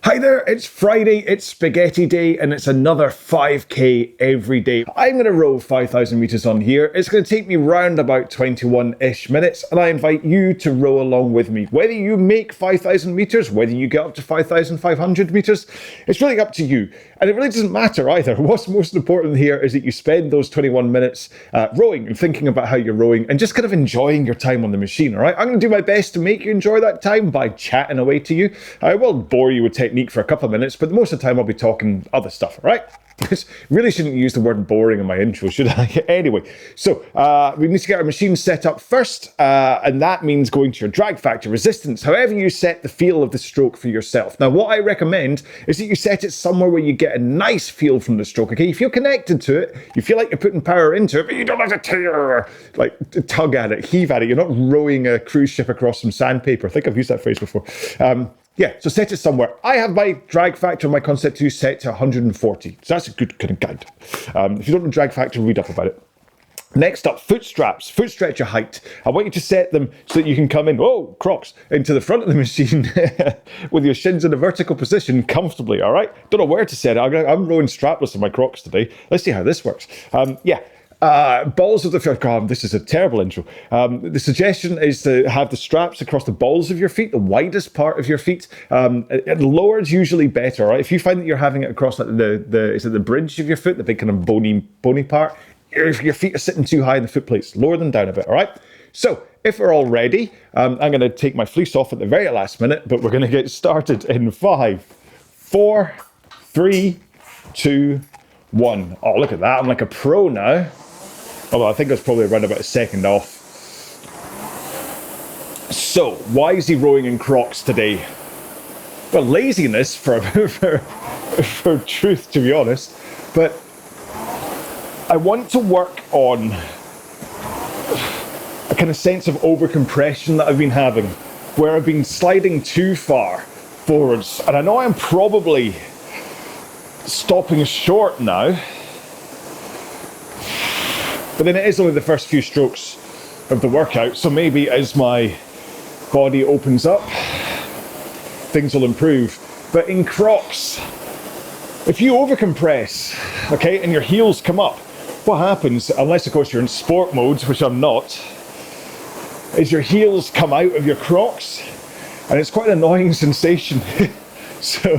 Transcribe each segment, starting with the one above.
Hi there, it's Friday, it's spaghetti day, and it's another 5k every day. I'm going to row 5,000 meters on here. It's going to take me round about 21-ish minutes, and I invite you to row along with me. Whether you make 5,000 meters, whether you get up to 5,500 meters, it's really up to you. And it really doesn't matter either. What's most important here is that you spend those 21 minutes rowing and thinking about how you're rowing and just kind of enjoying your time on the machine, all right? I'm going to do my best to make you enjoy that time by chatting away to you. I will bore you with technique for a couple of minutes, but most of the time I'll be talking other stuff, all right? Really shouldn't use the word boring in my intro, should I? Anyway, so we need to get our machine set up first, and that means going to your drag factor resistance, however you set the feel of the stroke for yourself. Now, what I recommend is that you set it somewhere where you get a nice feel from the stroke, okay? You feel connected to it, you feel like you're putting power into it, but you don't have to tug at it, heave at it. You're not rowing a cruise ship across some sandpaper. I think I've used that phrase before. Yeah, so set it somewhere. I have my drag factor, my Concept 2 set to 140. So that's a good kind of guide. If you don't know drag factor, read up about it. Next up, foot straps, foot stretcher height. I want you to set them so that you can come in, Crocs, into the front of the machine with your shins in a vertical position comfortably, all right? Don't know where to set it. I'm rowing strapless in my Crocs today. Let's see how this works. Balls of the feet. God, this is a terrible intro. The suggestion is to have the straps across the balls of your feet, the widest part of your feet. Lower is usually better, right? If you find that you're having it across like the bridge of your foot, the big kind of bony part, if your feet are sitting too high in the foot plates, lower them down a bit, all right? So if we're all ready, I'm going to take my fleece off at the very last minute, but we're going to get started in 5, 4, 3, 2, 1. Oh, look at that. I'm like a pro now. Although I think I was probably around about a second off. So, why is he rowing in Crocs today? Well, laziness for truth, to be honest. But I want to work on a kind of sense of overcompression that I've been having, where I've been sliding too far forwards. And I know I'm probably stopping short now. But then it is only the first few strokes of the workout, so maybe as my body opens up, things will improve. But in Crocs, if you overcompress, okay, and your heels come up, what happens, unless of course you're in sport mode, which I'm not, is your heels come out of your Crocs, and it's quite an annoying sensation. So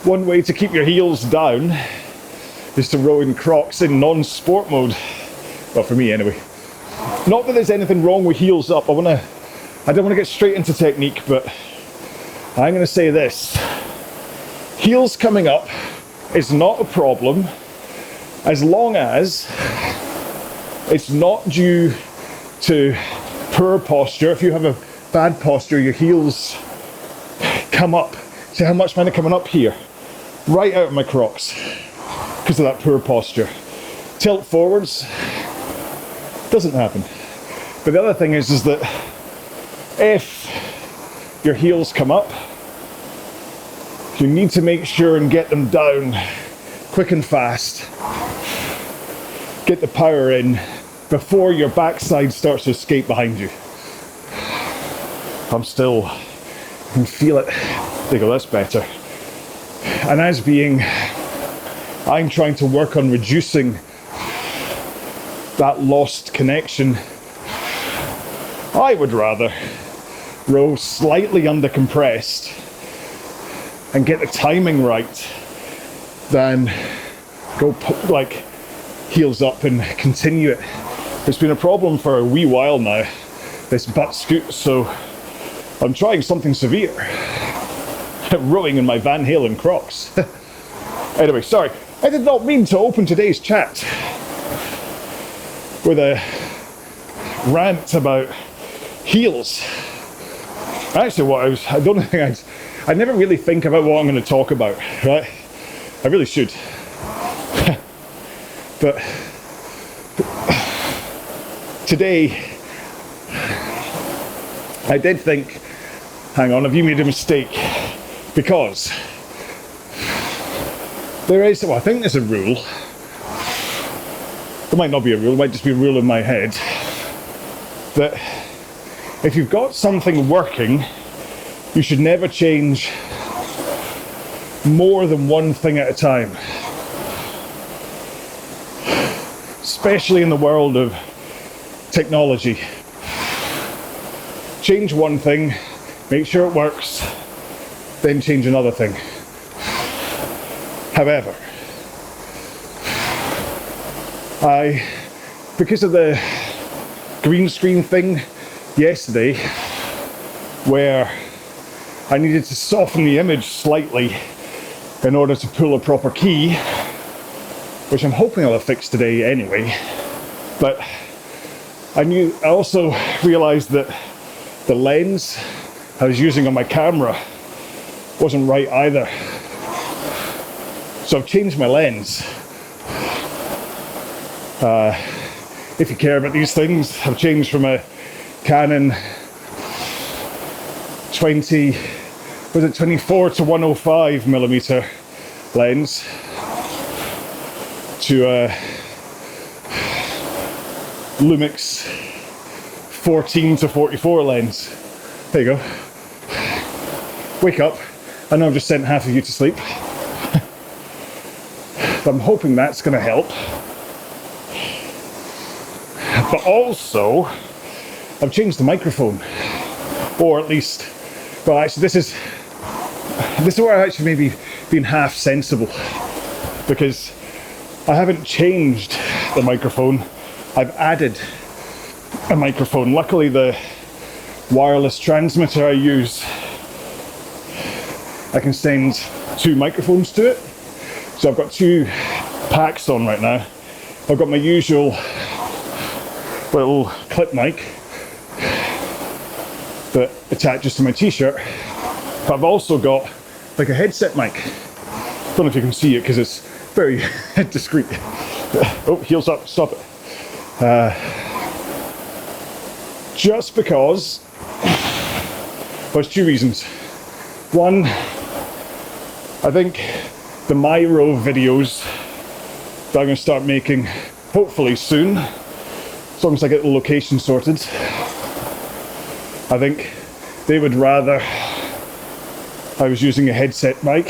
one way to keep your heels down is to row in Crocs in non-sport mode. Well, for me anyway. Not that there's anything wrong with heels up. I don't want to get straight into technique, but I'm going to say this. Heels coming up is not a problem as long as it's not due to poor posture. If you have a bad posture, your heels come up. See how much mine are coming up here? Right out of my Crocs because of that poor posture. Tilt forwards. Doesn't happen. But the other thing is that if your heels come up, you need to make sure and get them down quick and fast. Get the power in before your backside starts to escape behind you. I can feel it. There you go, that's better. And I'm trying to work on reducing that lost connection. I would rather row slightly undercompressed and get the timing right than go like heels up and continue it. It's been a problem for a wee while now, this butt scoot, so I'm trying something severe. Rowing in my Van Halen Crocs. Anyway, sorry, I did not mean to open today's chat with a rant about heels. Actually, I never really think about what I'm going to talk about, right? I really should. But today, I did think, hang on, have you made a mistake? Because I think there's a rule. There might not be a rule, it might just be a rule in my head, that if you've got something working, you should never change more than one thing at a time. Especially in the world of technology. Change one thing, make sure it works, then change another thing. However, because of the green screen thing yesterday, where I needed to soften the image slightly in order to pull a proper key, which I'm hoping I'll have fixed today anyway, but I also realized that the lens I was using on my camera wasn't right either. So I've changed my lens. If you care about these things, I've changed from a Canon 24 to 105 millimeter lens to a Lumix 14 to 44 lens. There you go. Wake up. I know I've just sent half of you to sleep. But I'm hoping that's going to help. But also, I've changed the microphone. Or at least, well actually this is where I've actually maybe been half sensible. Because I haven't changed the microphone, I've added a microphone. Luckily the wireless transmitter I use, I can send two microphones to it. So I've got two packs on right now. I've got my usual little clip mic that attaches to my t-shirt, but I've also got like a headset mic. Don't know if you can see it because it's very discreet. Oh, heels up, stop it. Just because, well, there's two reasons. One, I think the My Row videos that I'm going to start making hopefully soon, as long as I get the location sorted, I think they would rather I was using a headset mic.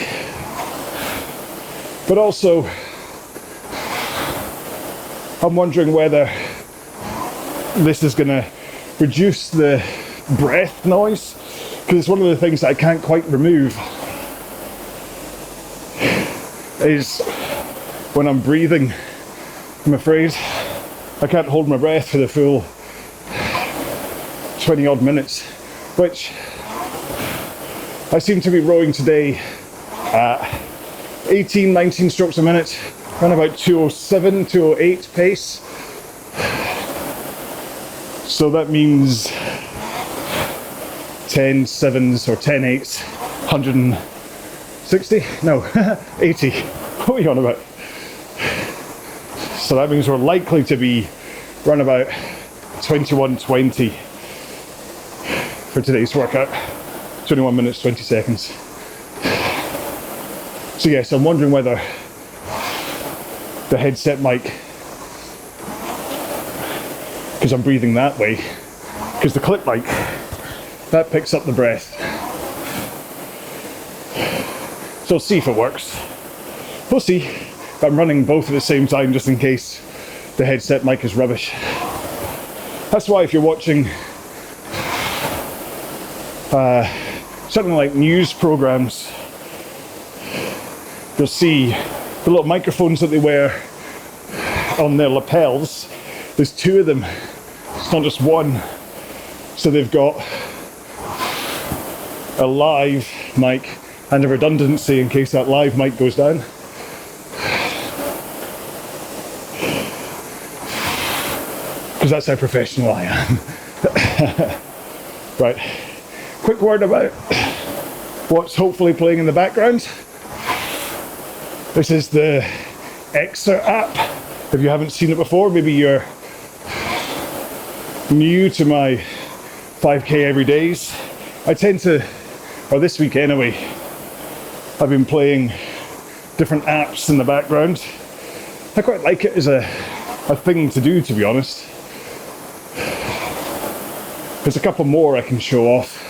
But also, I'm wondering whether this is going to reduce the breath noise, because it's one of the things that I can't quite remove, is when I'm breathing. I'm afraid I can't hold my breath for the full 20 odd minutes, which I seem to be rowing today at 18, 19 strokes a minute, around about 207, 208 pace. So that means 10 sevens or 10 eights, 160? No, 80. What are you on about? So that means we're likely to be around about 21:20 for today's workout. 21 minutes, 20 seconds. So yes, I'm wondering whether the headset mic, because I'm breathing that way, because the clip mic, that picks up the breath. So see if it works. We'll see. But I'm running both at the same time just in case the headset mic is rubbish. That's why if you're watching something like news programs, you'll see the little microphones that they wear on their lapels. There's two of them, it's not just one. So they've got a live mic and a redundancy in case that live mic goes down. Because that's how professional I am. Right, quick word about what's hopefully playing in the background. This is the EXR app. If you haven't seen it before, maybe you're new to my 5k everydays. I tend to, or this week anyway, I've been playing different apps in the background. I quite like it as a thing to do, to be honest. There's a couple more I can show off.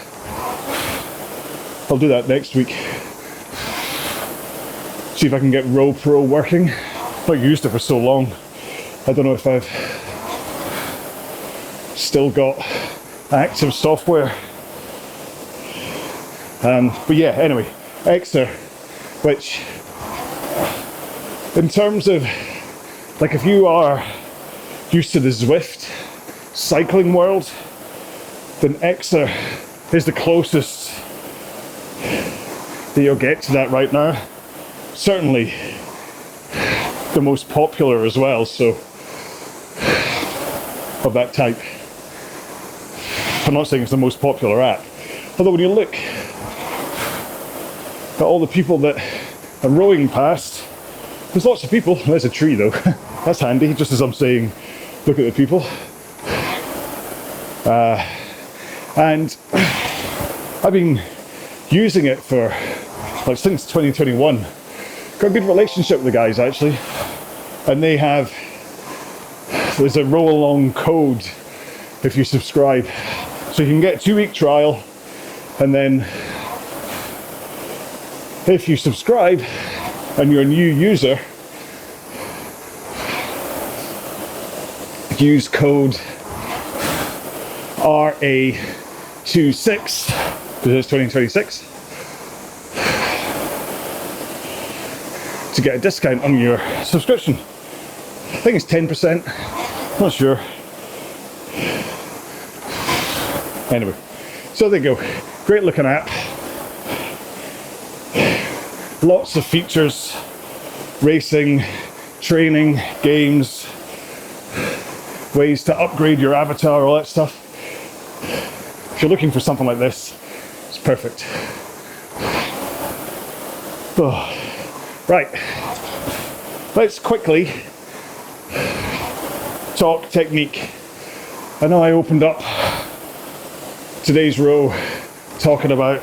I'll do that next week. See if I can get Row Pro working. I've not used it for so long. I don't know if I've still got active software. But yeah, anyway, EXR, which in terms of, like, if you are used to the Zwift cycling world, then EXR is the closest that you'll get to that right now. Certainly the most popular as well, so, of that type. I'm not saying it's the most popular app, although when you look at all the people that are rowing past, there's lots of people. There's a tree though. That's handy, just as I'm saying, look at the people. And I've been using it for, like, since 2021. Got a good relationship with the guys, actually. And they have, there's a RowAlong code if you subscribe. So you can get a 2-week trial, and then if you subscribe and you're a new user, use code RA26, because it's 2026, to get a discount on your subscription. I think it's 10%, not sure. Anyway, so there you go. Great looking app. Lots of features, racing, training, games, ways to upgrade your avatar, all that stuff. If you're looking for something like this, it's perfect. Oh. Right, let's quickly talk technique. I know I opened up today's row talking about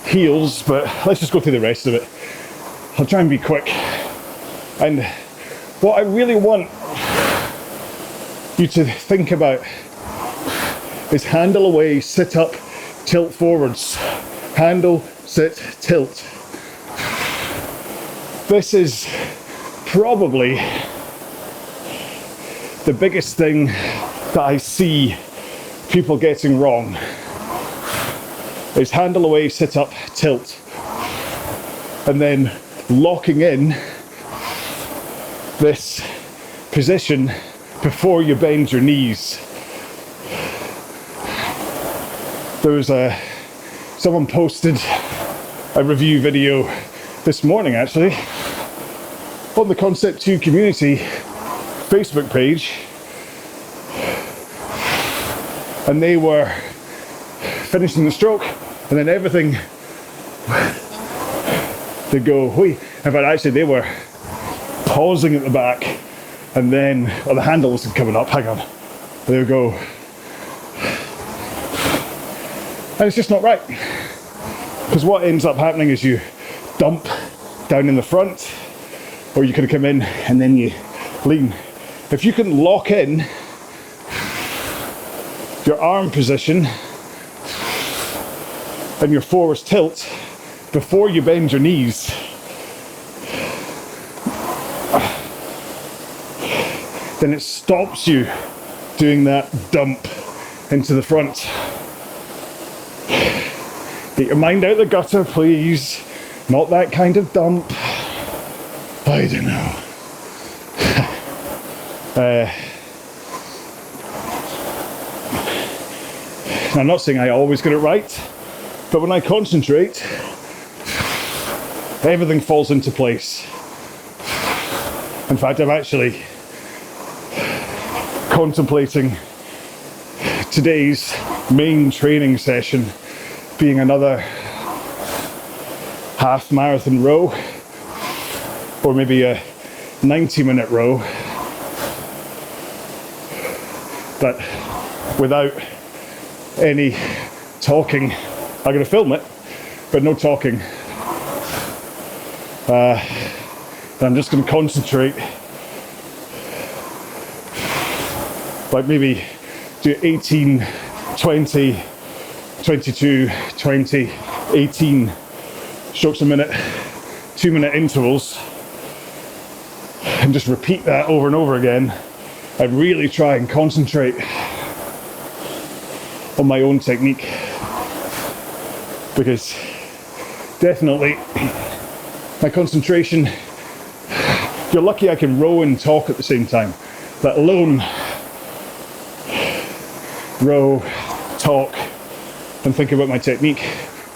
heels, but let's just go through the rest of it. I'll try and be quick. And what I really want you to think about is handle away, sit up, tilt forwards. Handle, sit, tilt. This is probably the biggest thing that I see people getting wrong, is handle away, sit up, tilt, and then locking in this position before you bend your knees. There was someone posted a review video this morning, actually, on the Concept 2 community Facebook page, and they were finishing the stroke, and then everything, they go, whee. In fact, actually, they were pausing at the back, and then, the handle wasn't coming up, hang on, they would go, and it's just not right. Because what ends up happening is you dump down in the front, or you could come in and then you lean. If you can lock in your arm position and your forward tilt before you bend your knees, then it stops you doing that dump into the front. Get your mind out the gutter, please. Not that kind of dump. I don't know. I'm not saying I always get it right, but when I concentrate, everything falls into place. In fact, I'm actually contemplating today's main training session being another half marathon row, or maybe a 90-minute row, but without any talking. I'm going to film it, but no talking. I'm just going to concentrate, like maybe do 18, 20, 22, 20, 18 strokes a minute, 2-minute intervals, and just repeat that over and over again, and really try and concentrate on my own technique. Because definitely my concentration, you're lucky I can row and talk at the same time, let alone row, talk, and think about my technique.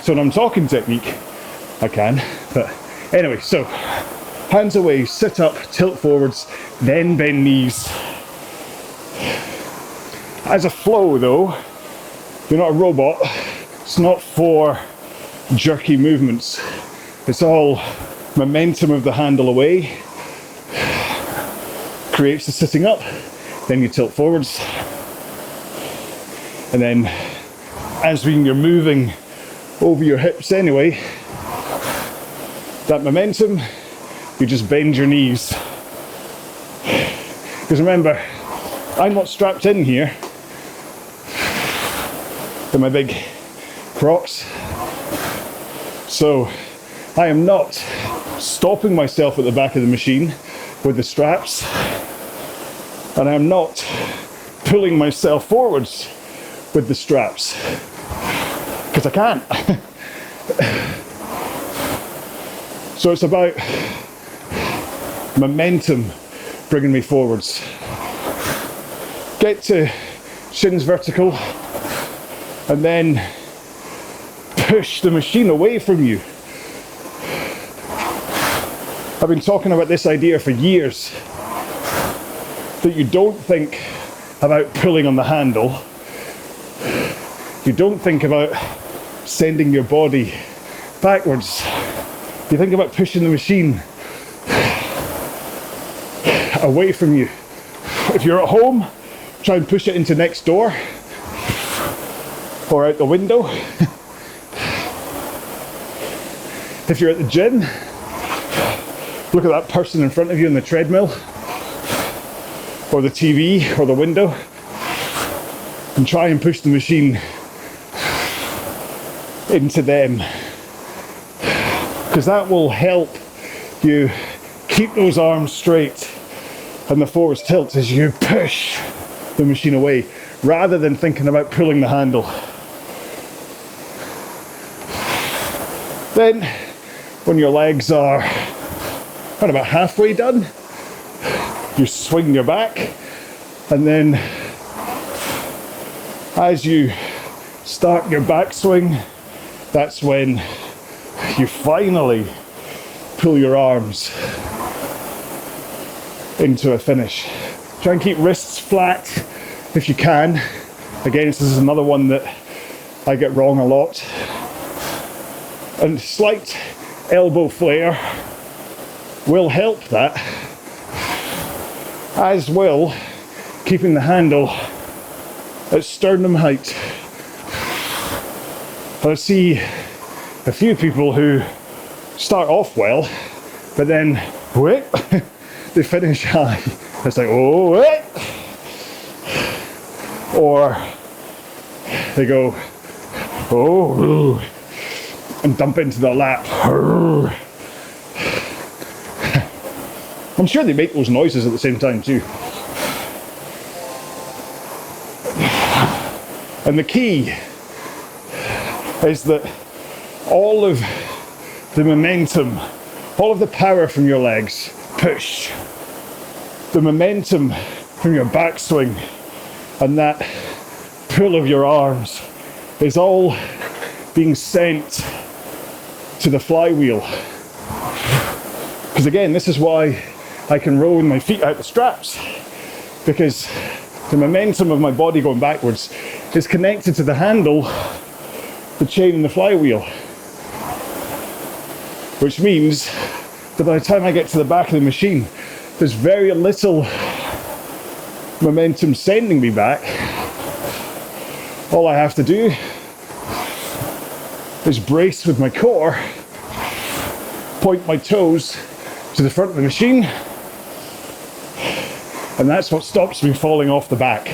So when I'm talking technique, I can. But anyway, so hands away, sit up, tilt forwards, then bend knees. As a flow though, you're not a robot. It's not for jerky movements. It's all momentum of the handle away, creates the sitting up, then you tilt forwards. And then as you're moving over your hips anyway, that momentum, you just bend your knees. Because remember, I'm not strapped in here in my big Crocs. So I am not stopping myself at the back of the machine with the straps, and I'm not pulling myself forwards with the straps, because I can't. So it's about momentum bringing me forwards. Get to shins vertical, and then push the machine away from you. I've been talking about this idea for years, that you don't think about pulling on the handle. You don't think about sending your body backwards. You think about pushing the machine away from you. If you're at home, try and push it into next door or out the window. If you're at the gym, look at that person in front of you on the treadmill or the TV or the window, and try and push the machine into them, because that will help you keep those arms straight and the forwards tilt as you push the machine away, rather than thinking about pulling the handle. Then when your legs are about halfway done, you swing your back, and then as you start your backswing, that's when you finally pull your arms into a finish. Try and keep wrists flat if you can. Again, this is another one that I get wrong a lot. And slight elbow flare will help that, as will keeping the handle at sternum height. I see a few people who start off well, but then wait, they finish high. It's like, oh, wait. Or they go, oh, and dump into the lap. I'm sure they make those noises at the same time too. And the key is that all of the momentum, all of the power from your legs, push, the momentum from your backswing, and that pull of your arms is all being sent to the flywheel. Because again, this is why I can row with my feet out the straps, because the momentum of my body going backwards is connected to the handle, the chain and the flywheel. Which means that by the time I get to the back of the machine, there's very little momentum sending me back. All I have to do is brace with my core, point my toes to the front of the machine, and that's what stops me falling off the back.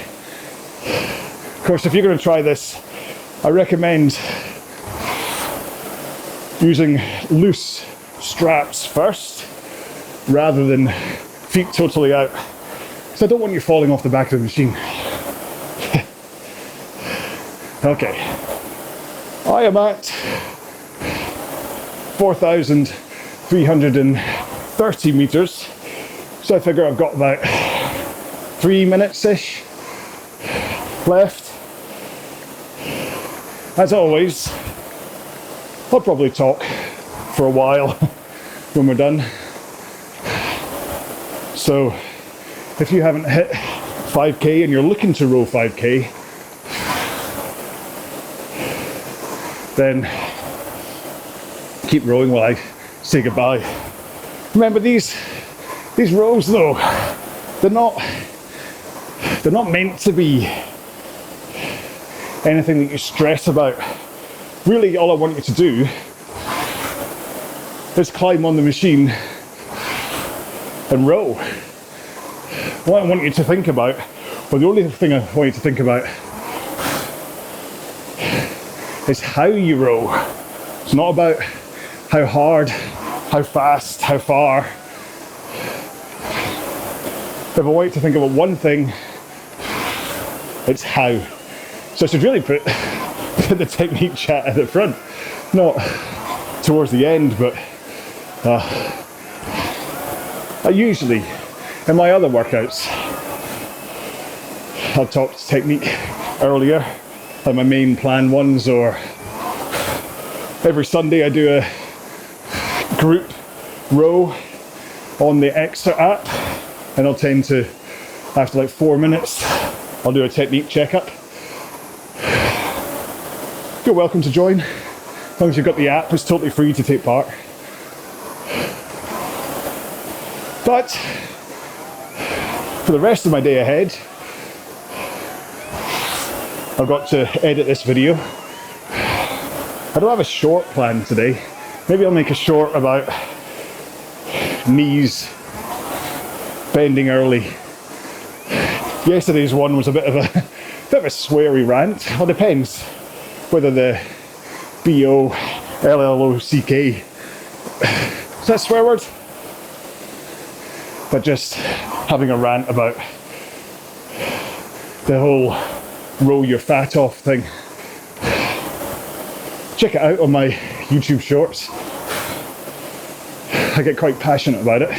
Of course, if you're going to try this, I recommend using loose straps first rather than feet totally out. So I don't want you falling off the back of the machine. Okay, I am at 4,330 meters, so I figure I've got about 3 minutes-ish left. As always, I'll probably talk for a while when we're done. So if you haven't hit 5k and you're looking to row 5k, then keep rowing while I say goodbye. Remember, these rows though, they're not meant to be anything that you stress about. Really, all I want you to do is climb on the machine and row. What I want you to think about, or the only thing I want you to think about, is how you row. It's not about how hard, how fast, how far. If I want you to think about one thing, it's how. So I should really put the technique chat at the front, not towards the end, but I usually, in my other workouts, I've talked technique earlier, like my main plan ones, or every Sunday I do a group row on the EXR app, and I'll tend to, after like 4 minutes, I'll do a technique checkup. You're welcome to join. As long as you've got the app, it's totally free to take part. But for the rest of my day ahead, I've got to edit this video. I don't have a short plan today. Maybe I'll make a short about knees bending early. Yesterday's one was a bit of a sweary rant. Well, depends whether the B-O-L-L-O-C-K, is that a swear word? But just having a rant about the whole roll your fat off thing. Check it out on my YouTube shorts. I get quite passionate about it.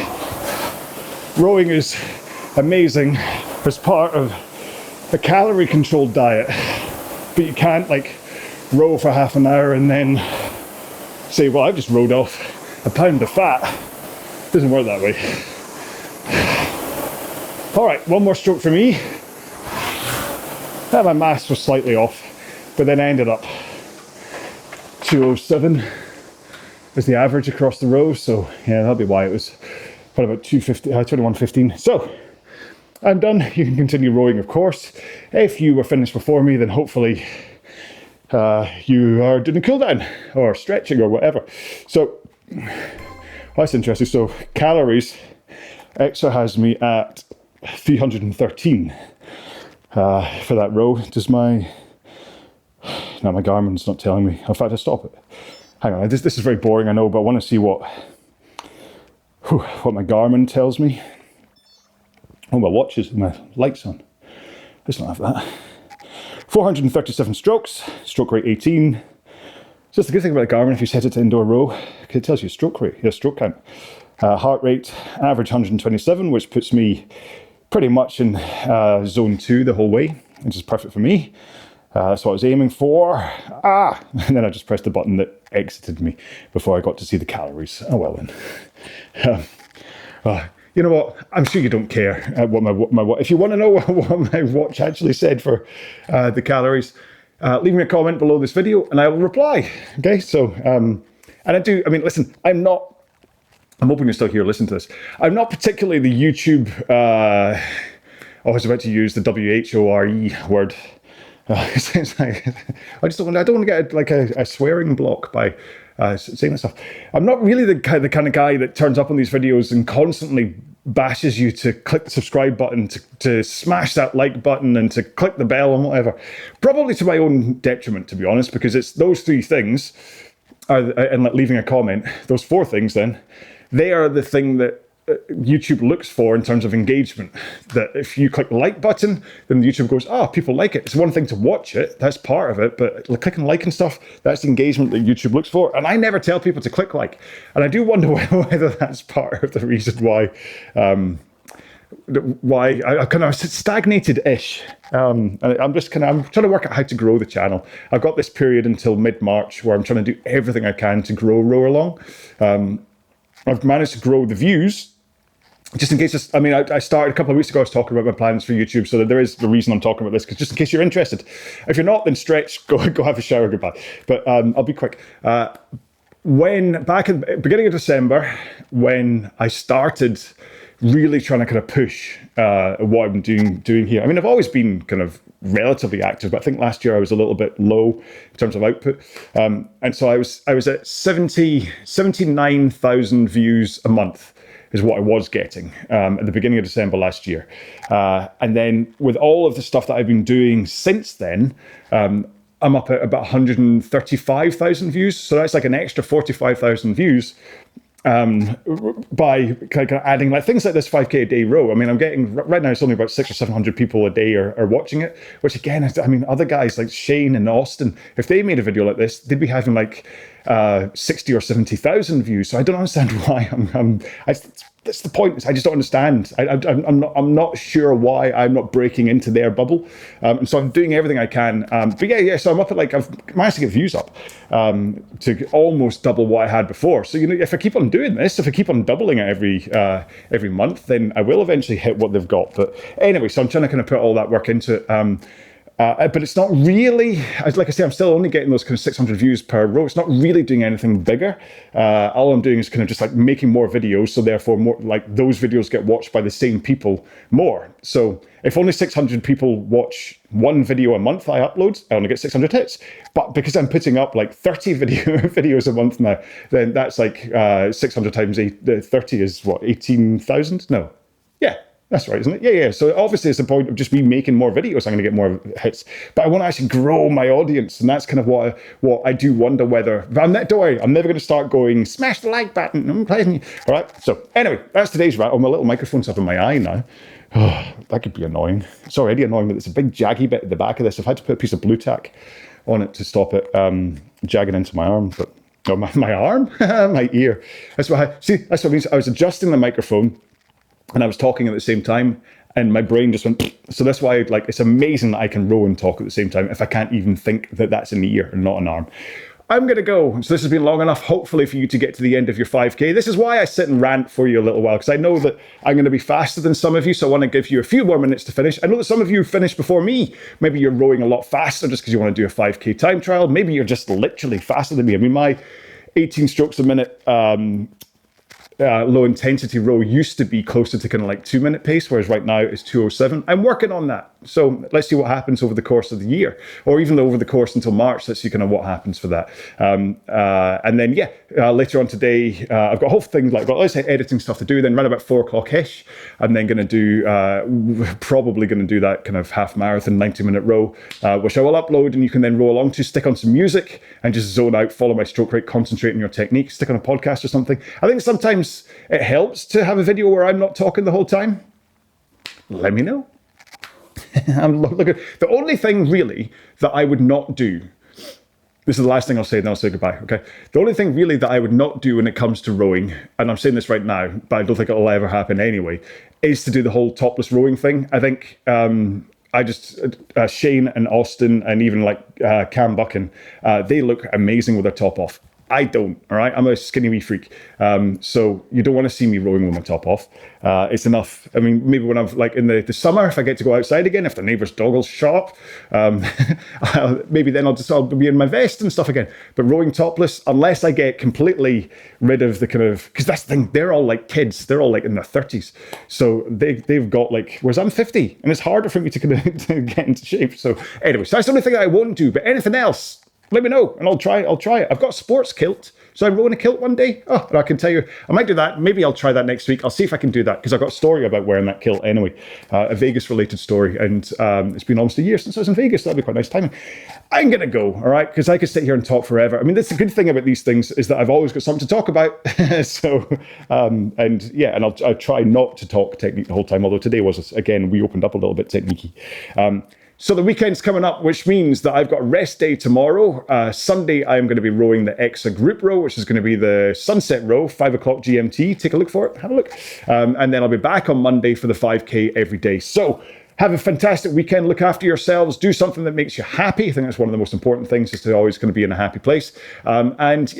Rowing is amazing as part of a calorie controlled diet, but you can't like row for half an hour and then say, well, I've just rowed off a pound of fat. It doesn't work that way. All right, one more stroke for me. My maths was slightly off, but then I ended up 207 was the average across the row. So yeah, that'll be why it was probably about 21.15. So I'm done. You can continue rowing, of course. If you were finished before me, then hopefully you are doing a cool down or stretching or whatever. So that's interesting. So calories, EXR has me at 313 for that row. Does my Garmin's not telling me. In fact, I stop it. Hang on, this is very boring, I know, but I want to see what my Garmin tells me. Oh, my watch is, my light's on. Let's not have that. 437 strokes, stroke rate 18. So that's the good thing about a Garmin, if you set it to indoor row, it tells you stroke rate, your stroke count. Heart rate, average 127, which puts me pretty much in zone 2 the whole way, which is perfect for me. That's what I was aiming for. And then I just pressed the button that exited me before I got to see the calories. Oh well then. You know what? I'm sure you don't care what my if you want to know what my watch actually said for the calories, leave me a comment below this video and I will reply. Okay, so and I mean, listen, I'm hoping you're still here listening to this. I'm not particularly the YouTube. I was about to use the WHORE word. It's like, I don't want to get a swearing block by saying this stuff. I'm not really the kind of guy that turns up on these videos and constantly bashes you to click the subscribe button, to smash that like button and to click the bell and whatever. Probably to my own detriment, to be honest, because it's those three things and like leaving a comment, those 4 things then, they are the thing that YouTube looks for in terms of engagement. That if you click the like button, then YouTube goes, people like it. It's one thing to watch it, that's part of it, but clicking like and stuff, that's the engagement that YouTube looks for. And I never tell people to click like. And I do wonder whether that's part of the reason why I kind of stagnated-ish. I'm trying to work out how to grow the channel. I've got this period until mid-March where I'm trying to do everything I can to grow RowAlong. I've managed to grow the views. Just in case, I started a couple of weeks ago, I was talking about my plans for YouTube, so there is the reason I'm talking about this, because just in case you're interested. If you're not, then stretch, go have a shower, goodbye. But I'll be quick. Back at the beginning of December, when I started really trying to kind of push what I'm doing here. I mean, I've always been kind of relatively active, but I think last year I was a little bit low in terms of output. And so I was at 79,000 views a month is what I was getting at the beginning of December last year. And then with all of the stuff that I've been doing since then, I'm up at about 135,000 views. So that's like an extra 45,000 views by kind of adding like things like this 5K a day row. I mean, I'm getting right now, it's only about 600 or 700 people a day are watching it, which again, other guys like Shane and Austin, if they made a video like this, they'd be having like 60 or 70,000 views. So I don't understand why that's the point. I just don't understand. I'm not sure why I'm not breaking into their bubble. And so I'm doing everything I can. So I'm up at I've managed to get views up to almost double what I had before. So, if I keep on doing this, if I keep on doubling it every month, then I will eventually hit what they've got. But anyway, so I'm trying to kind of put all that work into it. But it's not really, like I say, I'm still only getting those kind of 600 views per row. It's not really doing anything bigger. All I'm doing is kind of just like making more videos. So therefore, more like those videos get watched by the same people more. So if only 600 people watch one video a month I upload, I only get 600 hits. But because I'm putting up like 30 videos a month now, then that's like 600 times 30 is what, 18,000? No. Yeah. That's right, isn't it? Yeah. So obviously it's the point of just me making more videos, I'm going to get more hits. But I want to actually grow my audience, and that's kind of what I do wonder whether. But don't worry, I'm never going to start going, smash the like button. I'm playing you. All right. So anyway, that's today's rant. Oh, my little microphone's up in my eye now. Oh, that could be annoying. It's already annoying, but it's a big jaggy bit at the back of this. I've had to put a piece of blue tack on it to stop it jagging into my arm. But my arm, my ear. That's what it means. I was adjusting the microphone. And I was talking at the same time, and my brain just went. So that's why, it's amazing that I can row and talk at the same time if I can't even think that that's an ear and not an arm. I'm going to go. So this has been long enough, hopefully, for you to get to the end of your 5K. This is why I sit and rant for you a little while, because I know that I'm going to be faster than some of you, so I want to give you a few more minutes to finish. I know that some of you finished before me. Maybe you're rowing a lot faster just because you want to do a 5K time trial. Maybe you're just literally faster than me. I mean, my 18 strokes a minute low intensity row used to be closer to kind of 2-minute pace, whereas right now it's 2:07. I'm working on that. So let's see what happens over the course of the year, or even over the course until March. Let's see kind of what happens for that. And then, later on today, I've got a whole thing, let's say editing stuff to do, then around about 4 o'clock-ish. I'm then going to do, probably going to do that kind of half marathon, 90-minute row, which I will upload, and you can then row along to, stick on some music and just zone out, follow my stroke rate, concentrate on your technique, stick on a podcast or something. I think sometimes it helps to have a video where I'm not talking the whole time. Let me know. I'm looking. The only thing really that I would not do, this is the last thing I'll say, then I'll say goodbye, okay? The only thing really that I would not do when it comes to rowing, and I'm saying this right now, but I don't think it'll ever happen anyway, is to do the whole topless rowing thing. I think Shane and Austin and even Cam Buchan, they look amazing with their top off. I don't, all right? I'm a skinny wee freak. So you don't want to see me rowing with my top off. It's enough. I mean, maybe when I'm in the summer, if I get to go outside again, if the neighbour's dog will shop, maybe then I'll be in my vest and stuff again. But rowing topless, unless I get completely rid of the kind of, because that's the thing, they're all like kids. They're all in their 30s. So they've got whereas I'm 50, and it's harder for me to kind of to get into shape. So anyway, so that's the only thing that I won't do. But anything else, let me know and I'll try it. I've got a sports kilt, so I'm rowing a kilt one day. Oh, and I can tell you, I might do that. Maybe I'll try that next week. I'll see if I can do that because I've got a story about wearing that kilt anyway, a Vegas related story. And it's been almost a year since I was in Vegas. So that'll be quite nice timing. I'm going to go, all right, because I could sit here and talk forever. I mean, that's the good thing about these things is that I've always got something to talk about. So, and I'll try not to talk technique the whole time, although today was, again, we opened up a little bit technique-y. So the weekend's coming up, which means that I've got rest day tomorrow. Sunday, I'm going to be rowing the EXR group row, which is going to be the sunset row, 5 o'clock GMT. Take a look for it, have a look. And then I'll be back on Monday for the 5K every day. So have a fantastic weekend. Look after yourselves. Do something that makes you happy. I think that's one of the most important things, is to always going to be in a happy place. And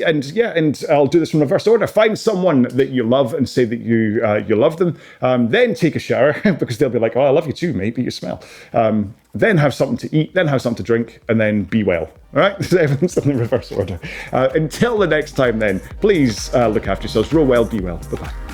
I'll do this in reverse order. Find someone that you love and say that you love them. Then take a shower because they'll be like, oh, I love you too, mate, but you smell. Then have something to eat, then have something to drink, and then be well. All right? So everyone's in the reverse order. Until the next time then, please look after yourselves. Row well, be well. Bye-bye.